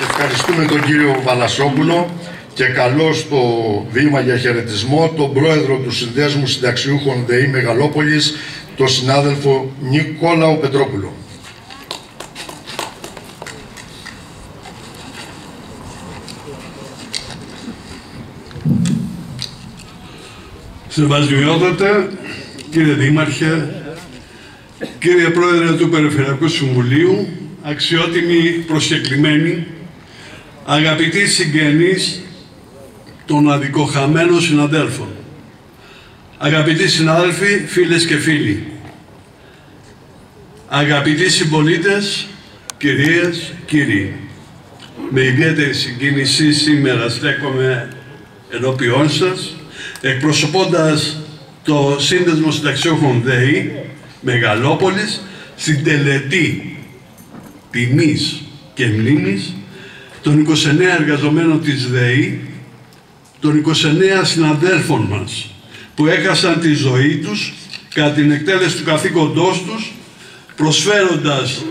Ευχαριστούμε τον κύριο Βαλασόπουλο και καλώ στο βήμα για χαιρετισμό τον πρόεδρο του Συνδέσμου Συνταξιούχων ΔΕΗ Μεγαλόπολης, τον συνάδελφο Νικόλαο Πετρόπουλο. Σεβασμιότατε, κύριε Δήμαρχε, κύριε Πρόεδρε του Περιφερειακού Συμβουλίου, αξιότιμοι προσκεκλημένοι, αγαπητοί συγγενείς των αδικοχαμένων συναδέλφων, αγαπητοί συνάδελφοι, φίλες και φίλοι, αγαπητοί συμπολίτες, κυρίες, κύριοι, με ιδιαίτερη συγκίνηση σήμερα στέκομαι ενώπιόν σας, εκπροσωπώντας το Σύνδεσμο Συνταξιούχων ΔΕΗ Μεγαλόπολης στην τελετή τιμής και μνήμης των 29 εργαζομένων της ΔΕΗ, των 29 συναδέλφων μας που έχασαν τη ζωή τους κατά την εκτέλεση του καθήκοντός τους, προσφέροντας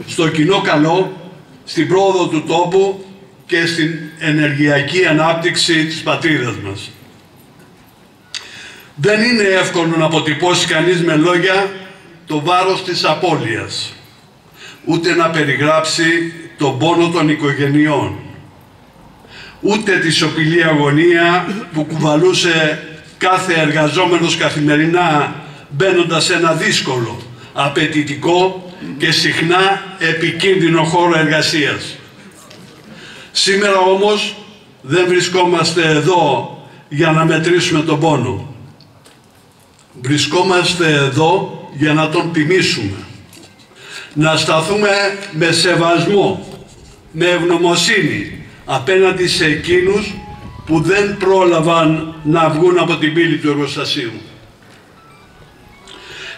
στο κοινό καλό, στην πρόοδο του τόπου και στην ενεργειακή ανάπτυξη της πατρίδας μας. Δεν είναι εύκολο να αποτυπώσει κανείς με λόγια το βάρος της απώλειας, ούτε να περιγράψει τον πόνο των οικογενειών, ούτε τη σιωπηλή αγωνία που κουβαλούσε κάθε εργαζόμενος καθημερινά μπαίνοντας σε ένα δύσκολο, απαιτητικό και συχνά επικίνδυνο χώρο εργασίας. Σήμερα όμως δεν βρισκόμαστε εδώ για να μετρήσουμε τον πόνο. Βρισκόμαστε εδώ για να τον τιμήσουμε. Να σταθούμε με σεβασμό, με ευγνωμοσύνη απέναντι σε εκείνους που δεν πρόλαβαν να βγουν από την πύλη του εργοστασίου,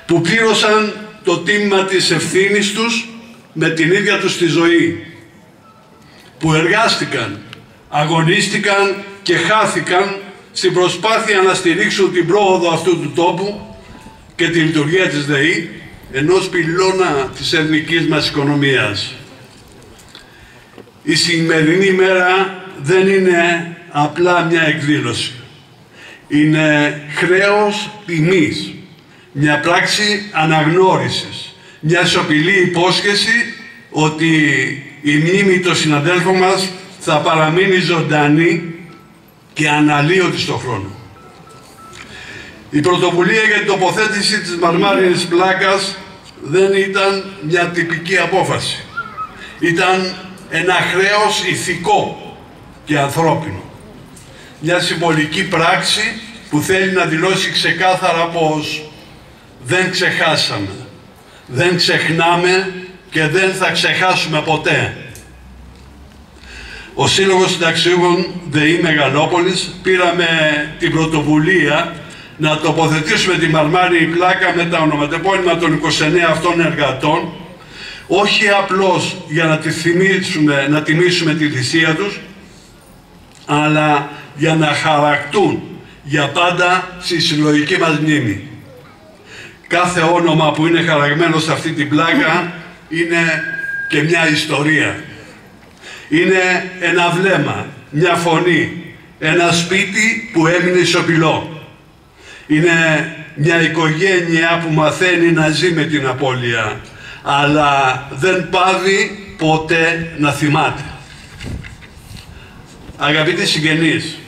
που πλήρωσαν το τίμημα της ευθύνης τους με την ίδια τους τη ζωή, που εργάστηκαν, αγωνίστηκαν και χάθηκαν στην προσπάθεια να στηρίξουν την πρόοδο αυτού του τόπου και τη λειτουργία της ΔΕΗ, ενός πυλώνα της εθνικής μας οικονομίας. Η σημερινή ημέρα δεν είναι απλά μια εκδήλωση. Είναι χρέος τιμής, μια πράξη αναγνώρισης, μια σιωπηλή υπόσχεση ότι η μνήμη των συναδέλφων μας θα παραμείνει ζωντανή και αναλύωτη στον χρόνο. Η πρωτοβουλία για την τοποθέτηση της μαρμάρινης πλάκας δεν ήταν μια τυπική απόφαση. Ήταν ένα χρέος ηθικό και ανθρώπινο. Μια συμβολική πράξη που θέλει να δηλώσει ξεκάθαρα πως δεν ξεχάσαμε, δεν ξεχνάμε και δεν θα ξεχάσουμε ποτέ. Ο Σύλλογος Συνταξιούχων ΔΕΗ Μεγαλόπολης πήραμε την πρωτοβουλία να τοποθετήσουμε τη μαρμάρινη πλάκα με τα ονοματεπώνυμα των 29 αυτών εργατών, όχι απλώς για να τιμήσουμε τη θυσία τους, αλλά για να χαρακτούν για πάντα στη συλλογική μας μνήμη. Κάθε όνομα που είναι χαραγμένο σε αυτή την πλάκα είναι και μια ιστορία. Είναι ένα βλέμμα, μια φωνή, ένα σπίτι που έμεινε σιωπηλό. Είναι μια οικογένεια που μαθαίνει να ζει με την απώλεια, αλλά δεν πάβει ποτέ να θυμάται. Αγαπητοί συγγενείς,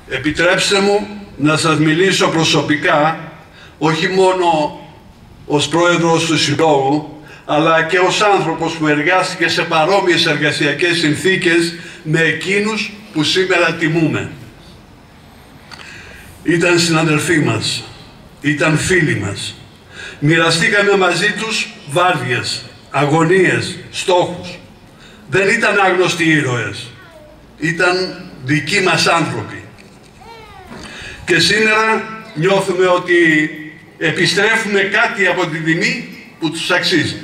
επιτρέψτε μου να σας μιλήσω προσωπικά, όχι μόνο ως πρόεδρος του Συλλόγου, αλλά και ως άνθρωπος που εργάστηκε σε παρόμοιες εργασιακές συνθήκες με εκείνους που σήμερα τιμούμε. Ήταν συναδελφοί μας, ήταν φίλοι μας. Μοιραστήκαμε μαζί τους βάρδιες, αγωνίες, στόχους. Δεν ήταν άγνωστοι ήρωες, ήταν δικοί μας άνθρωποι. Και σήμερα νιώθουμε ότι επιστρέφουμε κάτι από την τιμή που τους αξίζει.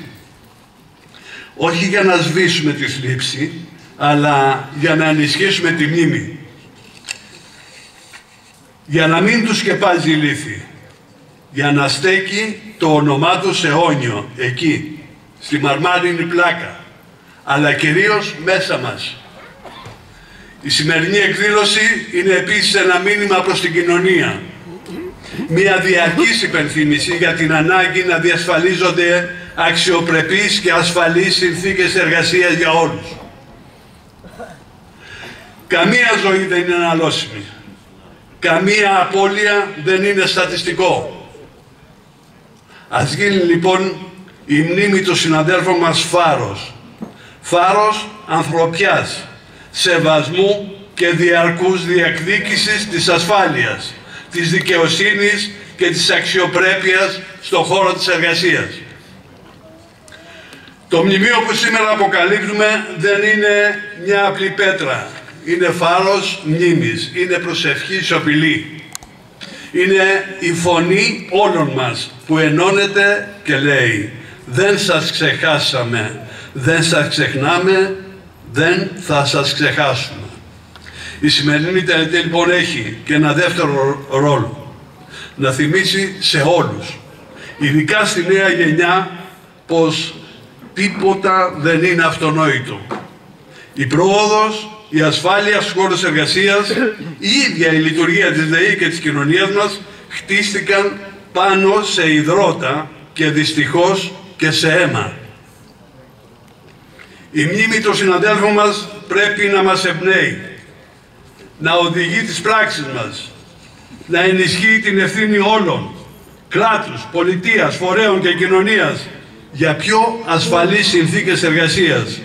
Όχι για να σβήσουμε τη θλίψη, αλλά για να ενισχύσουμε τη μνήμη. Για να μην τους σκεπάζει η λύθη. Για να στέκει το όνομά του σε αιώνιο, εκεί, στη μαρμάρινη πλάκα. αλλά κυρίως μέσα μας. Η σημερινή εκδήλωση είναι επίσης ένα μήνυμα προς την κοινωνία. Μια διαρκής υπενθύμηση για την ανάγκη να διασφαλίζονται αξιοπρεπείς και ασφαλείς συνθήκες εργασίας για όλους. Καμία ζωή δεν είναι αναλώσιμη. Καμία απώλεια δεν είναι στατιστικό. Ας γίνει λοιπόν η μνήμη των συναδέλφων μας φάρος. Φάρος ανθρωπιάς, σεβασμού και διαρκούς διεκδίκησης της ασφάλειας, της δικαιοσύνης και της αξιοπρέπειας στον χώρο της εργασίας. Το μνημείο που σήμερα αποκαλύπτουμε δεν είναι μια απλή πέτρα. Είναι φάρος μνήμης, είναι προσευχή σιωπηλή. Είναι η φωνή όλων μας που ενώνεται και λέει «Δεν σας ξεχάσαμε, δεν σας ξεχνάμε, δεν θα σας ξεχάσουμε». Η σημερινή τελετή λοιπόν έχει και ένα δεύτερο ρόλο. Να θυμίσει σε όλους, ειδικά στη νέα γενιά, πως τίποτα δεν είναι αυτονόητο. Η πρόοδος, η ασφάλεια στους χώρους εργασίας, η ίδια η λειτουργία της ΔΕΗ και της κοινωνίας μας χτίστηκαν πάνω σε υδρότα και δυστυχώς και σε αίμα. Η μνήμη των συναδέλφων μας πρέπει να μας εμπνέει, να οδηγεί τις πράξεις μας, να ενισχύει την ευθύνη όλων, κράτους, πολιτείας, φορέων και κοινωνίας για πιο ασφαλείς συνθήκες εργασίας,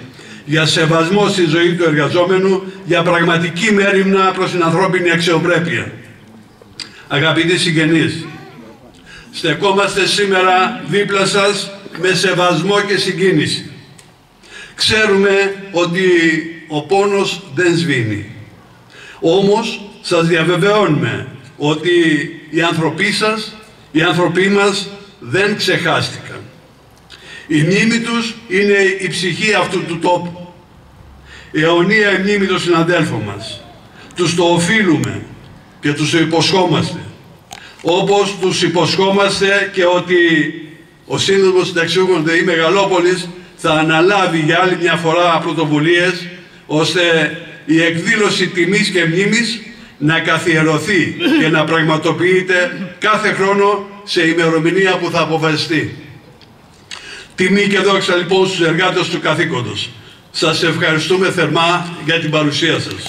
για σεβασμό στη ζωή του εργαζόμενου, για πραγματική μέριμνα προς την ανθρώπινη αξιοπρέπεια. Αγαπητοί συγγενείς, στεκόμαστε σήμερα δίπλα σας με σεβασμό και συγκίνηση. Ξέρουμε ότι ο πόνος δεν σβήνει. Όμως σας διαβεβαιώνουμε ότι οι άνθρωποι σας, οι άνθρωποι μας δεν ξεχάστηκαν. Η μνήμη τους είναι η ψυχή αυτού του τόπου. Αιωνία η μνήμη των συναδέλφων μας. Τους το οφείλουμε και τους το υποσχόμαστε. Όπως τους υποσχόμαστε και ότι ο Σύνδεσμος Συνταξιούχων ΔΕΗ Μεγαλόπολης θα αναλάβει για άλλη μια φορά πρωτοβουλίες, ώστε η εκδήλωση τιμής και μνήμης να καθιερωθεί και να πραγματοποιείται κάθε χρόνο σε ημερομηνία που θα αποφασιστεί. Τιμή και δόξα λοιπόν στους εργάτες του καθήκοντος. Σας ευχαριστούμε θερμά για την παρουσία σας.